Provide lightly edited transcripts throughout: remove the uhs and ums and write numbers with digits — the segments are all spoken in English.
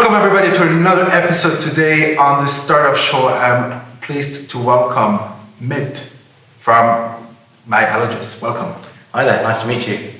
Welcome everybody to another episode today on the Startup Show. I'm pleased to welcome Mitt from MyAllergy. Welcome. Hi there, nice to meet you.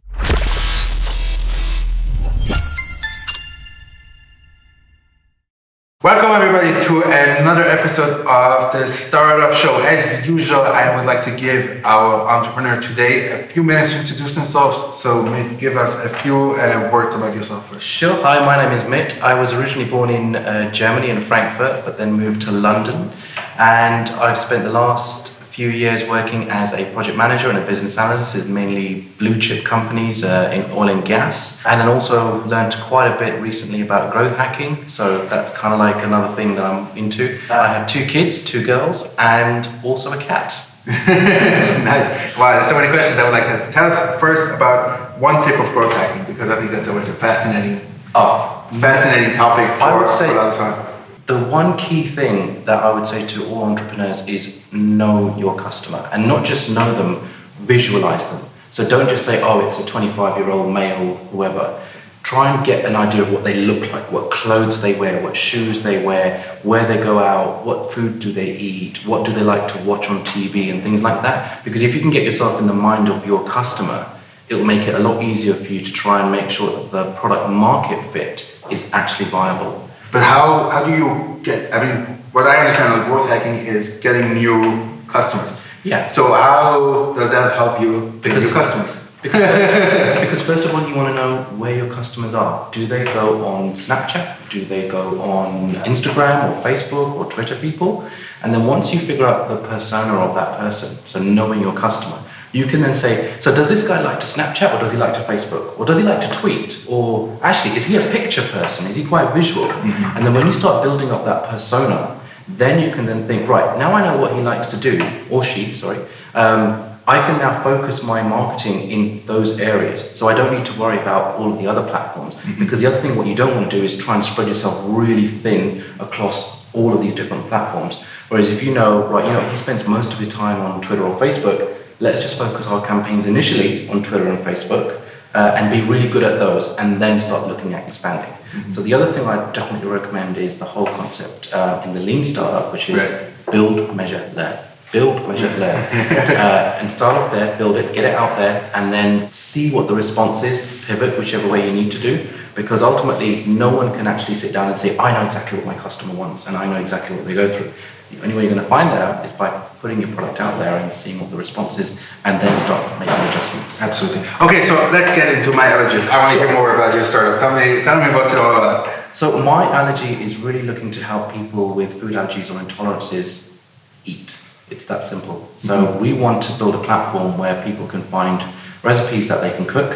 Welcome everybody to another episode of the Startup Show. As usual, I would like to give our entrepreneur today a few minutes to introduce themselves. So Mitt, give us a few words about yourself first. Sure. Hi, my name is Mitt. I was originally born in Germany, in Frankfurt, but then moved to London. And I've spent the last few years working as a project manager and a business analyst in mainly blue chip companies in oil and gas, and then also learned quite a bit recently about growth hacking, so that's kind of like another thing that I'm into. I have 2 kids, 2 girls, and also a cat. Nice. Wow, there's so many questions I would like to ask. Tell us first about one tip of growth hacking, because I think that's always a fascinating topic for a lot of time. The one key thing that I would say to all entrepreneurs is know your customer, and not just know them, visualize them. So don't just say, oh, it's a 25-year-old male, whoever. Try and get an idea of what they look like, what clothes they wear, what shoes they wear, where they go out, what food do they eat, what do they like to watch on TV and things like that. Because if you can get yourself in the mind of your customer, it'll make it a lot easier for you to try and make sure that the product market fit is actually viable. But how do you get, I mean, what I understand of growth hacking is getting new customers. Yeah. So how does that help you get new customers? Because first of all, you want to know where your customers are. Do they go on Snapchat? Do they go on Instagram or Facebook or Twitter people? And then once you figure out the persona of that person, so knowing your customer, you can then say, so does this guy like to Snapchat or does he like to Facebook? Or does he like to tweet? Or actually, is he a picture person? Is he quite visual? Mm-hmm. And then when you start building up that persona, then you can then think, right, now I know what he likes to do, or she, sorry, I can now focus my marketing in those areas. So I don't need to worry about all of the other platforms. Mm-hmm. Because the other thing, what you don't want to do is try and spread yourself really thin across all of these different platforms. Whereas if you know, right, you know, he spends most of his time on Twitter or Facebook, let's just focus our campaigns initially on Twitter and Facebook and be really good at those and then start looking at expanding. Mm-hmm. So the other thing I definitely recommend is the whole concept in the lean startup, which is build, measure, learn. Build, measure, learn. And start off there, build it, get it out there, and then see what the response is, pivot whichever way you need to do. Because ultimately, no one can actually sit down and say, I know exactly what my customer wants and I know exactly what they go through. The only way you're going to find that out is by putting your product out there and seeing what the response is, and then start making adjustments. Absolutely. Okay, so let's get into MyAllergy. I want to hear more about your startup. Tell me what's it all about. So MyAllergy is really looking to help people with food allergies or intolerances eat. It's that simple. So we want to build a platform where people can find recipes that they can cook,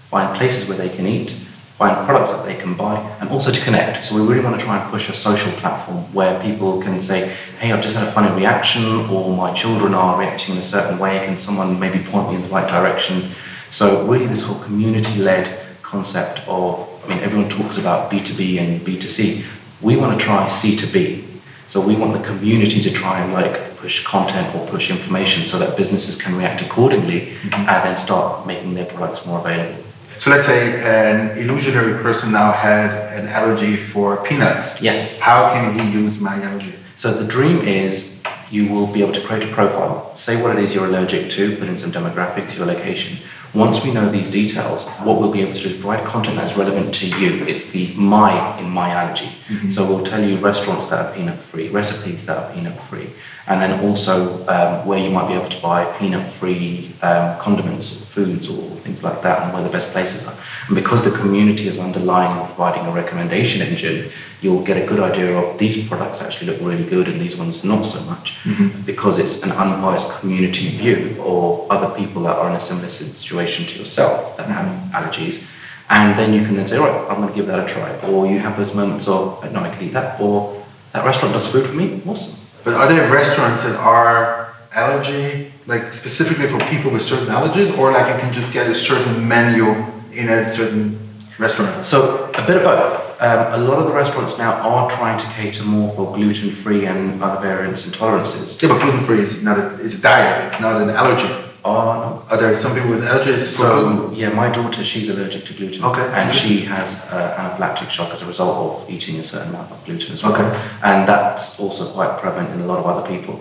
find places where they can eat, find products that they can buy, and also to connect. So we really want to try and push a social platform where people can say, hey, I've just had a funny reaction, or my children are reacting in a certain way, can someone maybe point me in the right direction? So really this whole community-led concept of, I mean, everyone talks about B2B and B2C. We want to try C2B. So we want the community to try and like push content or push information so that businesses can react accordingly and then start making their products more available. So let's say an illusionary person now has an allergy for peanuts. Yes. How can he use MyAllergy? So the dream is you will be able to create a profile, say what it is you're allergic to, put in some demographics, your location. Once we know these details, what we'll be able to do is provide content that's relevant to you. It's the my in MyAllergy. Mm-hmm. So we'll tell you restaurants that are peanut-free, recipes that are peanut-free, and then also where you might be able to buy peanut-free condiments or foods or things like that, and where the best places are. And because the community is underlying and providing a recommendation engine, you'll get a good idea of these products actually look really good and these ones not so much, because it's an unbiased community view, or other people that are in a similar situation to yourself that have allergies. And then you can then say, all right, I'm going to give that a try. Or you have those moments of, no, I can eat that, or that restaurant does food for me, awesome. But are there restaurants that are allergy, like specifically for people with certain allergies, or like you can just get a certain menu in a certain restaurant? So a bit of both. A lot of the restaurants now are trying to cater more for gluten-free and other variants intolerances. Yeah, but gluten-free is not it's a diet, it's not an allergy. Oh, no. Are there some people with allergies? So, yeah, my daughter, she's allergic to gluten. Okay. And she has anaphylactic shock as a result of eating a certain amount of gluten as well. Okay. And that's also quite prevalent in a lot of other people.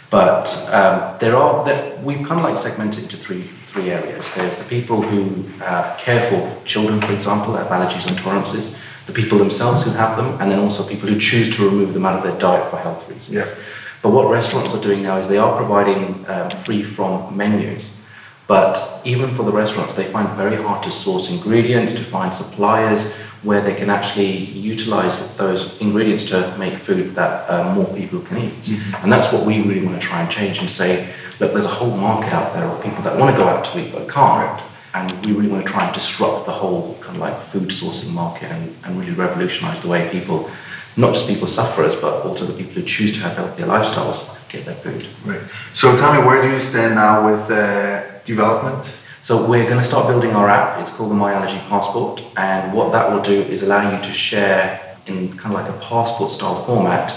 But we've kind of like segmented into three areas. There's the people who care for children, for example, that have allergies and intolerances, the people themselves who have them, and then also people who choose to remove them out of their diet for health reasons. Yeah. But what restaurants are doing now is they are providing free from menus. But even for the restaurants, they find it very hard to source ingredients, to find suppliers where they can actually utilize those ingredients to make food that more people can eat. Mm-hmm. And that's what we really want to try and change and say, look, there's a whole market out there of people that want to go out to eat but can't. And we really want to try and disrupt the whole kind of like food sourcing market and really revolutionize the way people, not just people sufferers, but also the people who choose to have healthier lifestyles get their food. Right. So tell me, where do you stand now with development? So we're going to start building our app. It's called the MyAllergy Passport. And what that will do is allow you to share in kind of like a passport style format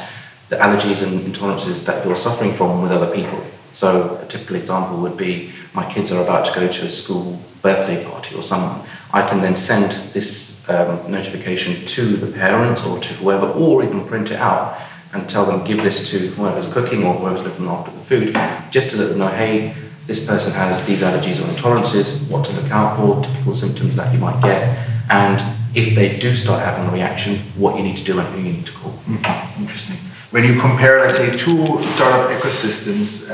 the allergies and intolerances that you're suffering from with other people. So a typical example would be my kids are about to go to a school birthday party or someone. I can then send this notification to the parents or to whoever, or even print it out and tell them, give this to whoever's cooking or whoever's looking after the food, just to let them know, hey, this person has these allergies or intolerances, what to look out for, typical symptoms that you might get, and if they do start having a reaction, what you need to do and who you need to call. Mm-hmm. Interesting. When you compare, let's say, two startup ecosystems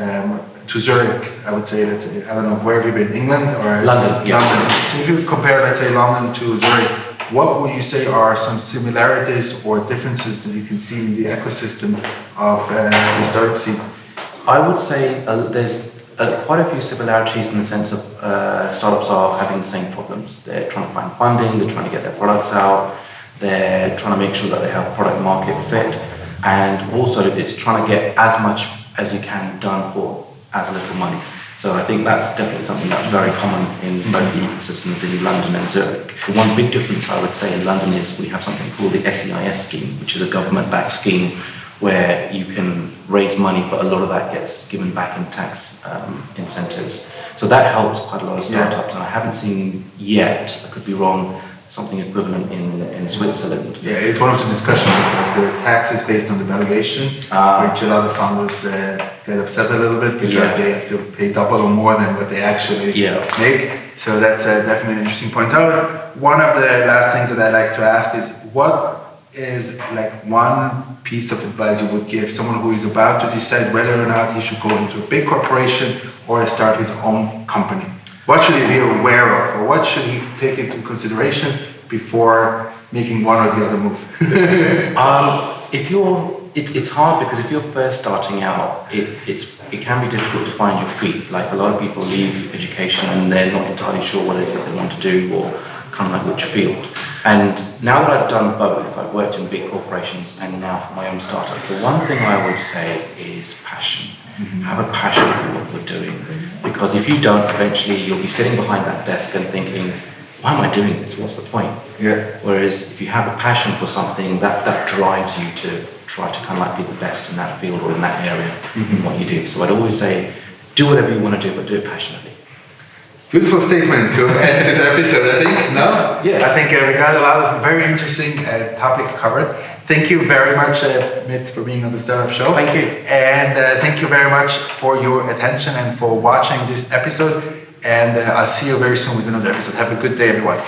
to Zurich, I would say, let's say, I don't know, where have you been, England or? London, yeah. London. So if you compare, let's say, London to Zurich, what would you say are some similarities or differences that you can see in the ecosystem of the startup scene? I would say there's quite a few similarities in the sense of startups are having the same problems. They're trying to find funding, they're trying to get their products out, they're trying to make sure that they have product market fit, and also it's trying to get as much as you can done for as little money. So I think that's definitely something that's very common in both the ecosystems in London and Zurich. The one big difference I would say in London is we have something called the SEIS scheme, which is a government-backed scheme where you can raise money, but a lot of that gets given back in tax incentives. So that helps quite a lot of startups, and I haven't seen yet, I could be wrong, something equivalent in Switzerland. Yeah, it's one of the discussions because the tax is based on the valuation, which a lot of founders get upset a little bit because they have to pay double or more than what they actually make. So that's definitely an interesting point. One of the last things that I like to ask is, what is like one piece of advice you would give someone who is about to decide whether or not he should go into a big corporation or start his own company? What should he be aware of, or what should he take into consideration before making one or the other move? It's hard because if you're first starting out, it can be difficult to find your feet. Like a lot of people leave education and they're not entirely sure what it is that they want to do or kind of like which field. And now that I've done both, I've worked in big corporations and now for my own startup, the one thing I would say is passion. Mm-hmm. Have a passion for what you're doing. Because if you don't, eventually you'll be sitting behind that desk and thinking, why am I doing this? What's the point? Yeah. Whereas if you have a passion for something, that drives you to try to kind of like be the best in that field or in that area in what you do. So I'd always say, do whatever you want to do, but do it passionately. Beautiful statement to end this episode, I think. No? Yes. I think we got a lot of very interesting topics covered. Thank you very much, Mitt, for being on the Startup Show. Thank you. And thank you very much for your attention and for watching this episode. And I'll see you very soon with another episode. Have a good day, everyone.